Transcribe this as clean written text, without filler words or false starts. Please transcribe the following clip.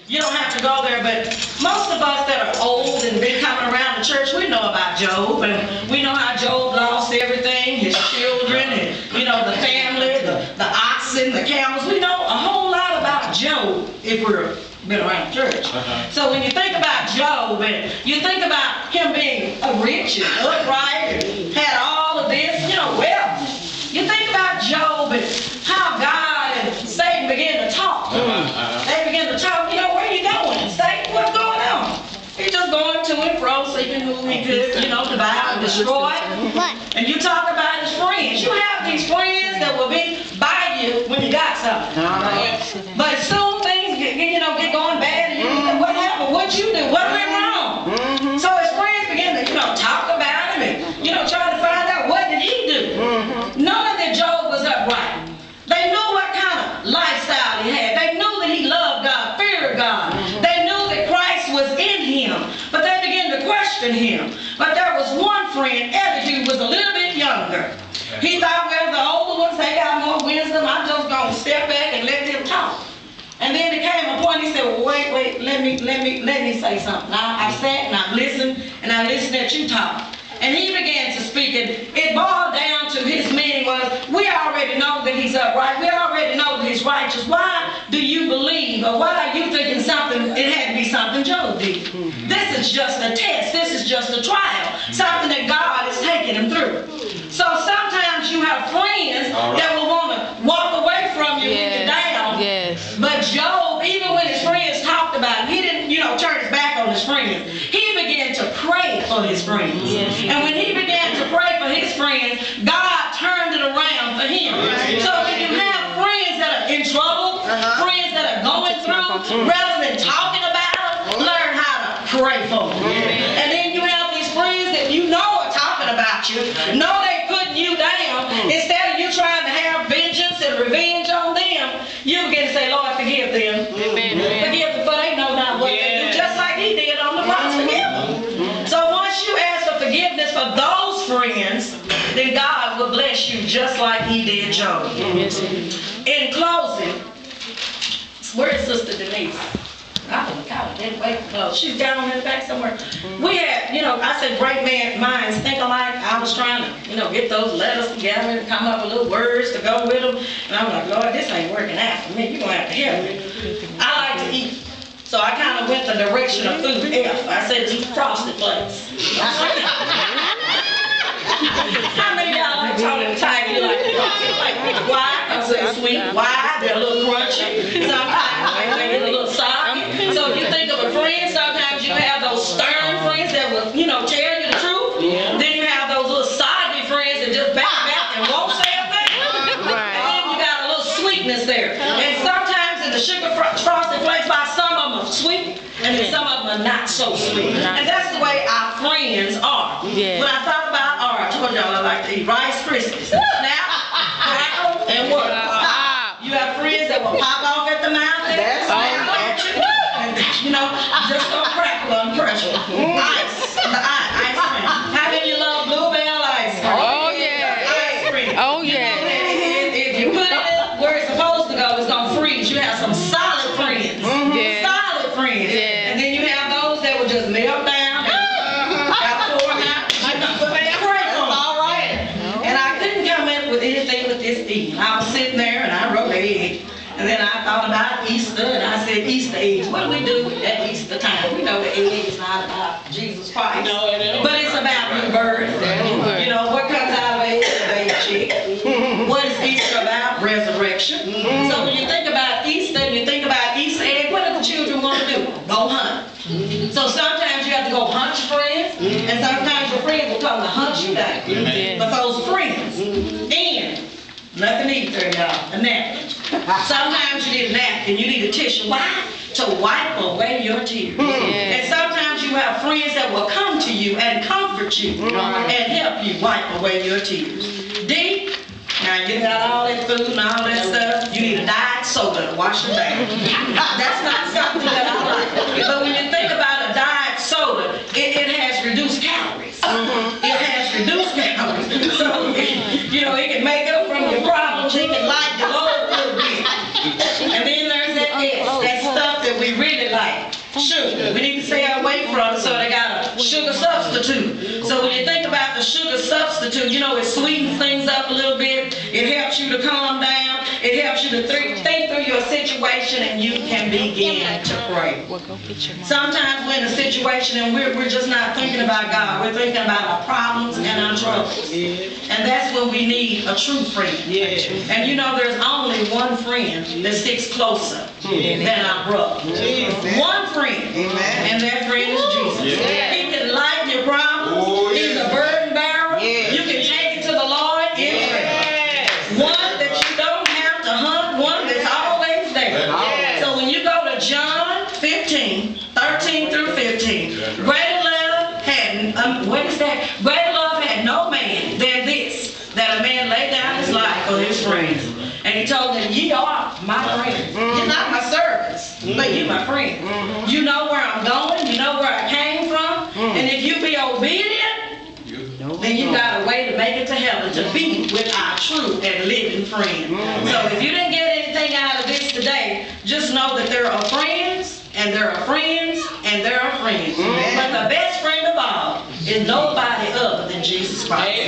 You don't have to go there, but most of us that are old and been coming around the church, we know about Job, and we know how Job lost everything, his children, and the family, the oxen, the camels. We know a whole lot about Job if we're been around church. So when you think about Job, and you think about him being rich and upright and had all of this, wealth. You think about Job and how God and Satan began to talk. They began to talk, where are you going? Satan, what's going on? He's just going to and fro, seeking who he could, devour and destroy. And you talk about his friends. You have these friends that will be by you when you got something. But soon things get going bad, and you think, what happened? What'd you do? What went wrong? So his friends begin to, talk about him and, try to find out what did he do. Knowing that Job was upright. They knew what kind of lifestyle he had. They knew that he loved God, feared God. They knew that Christ was in him. But they began to question him. But there was one friend, Elihu, was a little bit younger. He thought, well, the older ones, they got more wisdom. I'm just going to step back and let them talk. And then it came a point, he said, well, wait, let me say something. I sat and I listened at you talk. And he began to speak, and it boiled down to his meaning was, we already know that he's upright. We already know that he's righteous. Why do you believe, or why are you thinking something, it had to be something Job did? This is just a test. This is just a trial. Something that God is taking him through. So sometimes you have friends that will want to walk away from you when you're down. But Job, even when his friends talked about him, he didn't, turn his back on his friends. He began to pray for his friends. And when he began to pray for his friends, God turned it around for him. So if you have friends that are in trouble, friends that are going through, rather than talking about them, learn how to pray for them. And then you have these friends that are talking about you, know they putting you down. Instead of you trying to have vengeance and revenge on them, you begin to say, Lord, forgive them. Forgive them, for they know not what they do, just like he did on the cross. Forgive them. So once you ask for forgiveness for those friends, then God will bless you just like he did Job. In closing, where is Sister Denise? I didn't wait for close. She's down in the back somewhere. We had, I said great minds think alike. I was trying to, get those letters together and come up with little words to go with them. And I'm like, Lord, this ain't working out for me. You're going to have to help me. I like to eat. So I kind of went the direction of food F. I said eat Frosted Flakes. How many of y'all like Tony the Tiger? You like Frosted Flakes? Why? I say sweet. Why? They're a little crunchy. Sometimes they get a little soggy. So if you think of a friend, sometimes you have those stern friends that will, tell you the truth. Then you have those little soggy friends that just back and won't say a thing. And then you got a little sweetness there. And sometimes in the sugar Frosted Flakes, by some of them are sweet, and then some of them are not so sweet. And that's the way our friends are. When I thought about I told y'all I like to eat Rice Krispies. Snap, crackle, and what? You have friends that will pop off at the mouth and just go crackle under pressure. Ice cream. How many of you love Bluebell ice cream? Oh yeah. Ice cream. Oh yeah. If you put it where it's supposed to go, it's gonna freeze. You have some solid friends. Solid friends. And then you have those that will just melt down. I was sitting there and I wrote an egg. And then I thought about Easter and I said, Easter eggs. What do we do at Easter time? We know the egg is not about Jesus Christ. But it's about new birth. What comes out of an egg? A baby chick. What is Easter about? Resurrection. So when you think about Easter and you think about Easter egg, what do the children want to do? Go hunt. So sometimes you have to go hunt your friends, and sometimes your friends will come to hunt you down. But those friends, and nothing either, y'all. A napkin. Sometimes you need a napkin. You need a tissue. Why? To wipe away your tears. And sometimes you have friends that will come to you and comfort you and help you wipe away your tears. D, now you got all that food and all that stuff. You need a diet soda to wash your back. That's not something that I like. But when you think about a diet soda, it has reduced calories. It has reduced calories. So, it can make up from your problems. It can light your load a little bit. And then there's that stuff that we we really like. Sugar. We need to stay away from it, so they got a sugar substitute. So when you think about the sugar substitute, you know, it sweetens things up a little bit. It helps you to calm down. It helps you to think through your situation, and you can begin to pray. Sometimes we're in a situation and we're just not thinking about God. We're thinking about our problems and our troubles. And that's when we need a true friend. And you know, there's only one friend that sticks closer than our brother. One friend. And that friend is Jesus. He can lighten your problems. He's a burden bearer. You can take it to the Lord in prayer. One that you don't have to hunt, one that's always there. So when you go to John 15, 13 through 15, greater love had, what is that? Greater love had no man than this, that a man lay down his life for his friends. And he told them, ye are my friends. You're not my servants, but you're my friend. You know where I'm going. You know where I came from. And if you be obedient, then you got a way to make it to heaven, to be with our true and living friend. So if you didn't get anything out of this today, just know that there are friends, and there are friends, and there are friends. But the best friend of all is nobody other than Jesus Christ.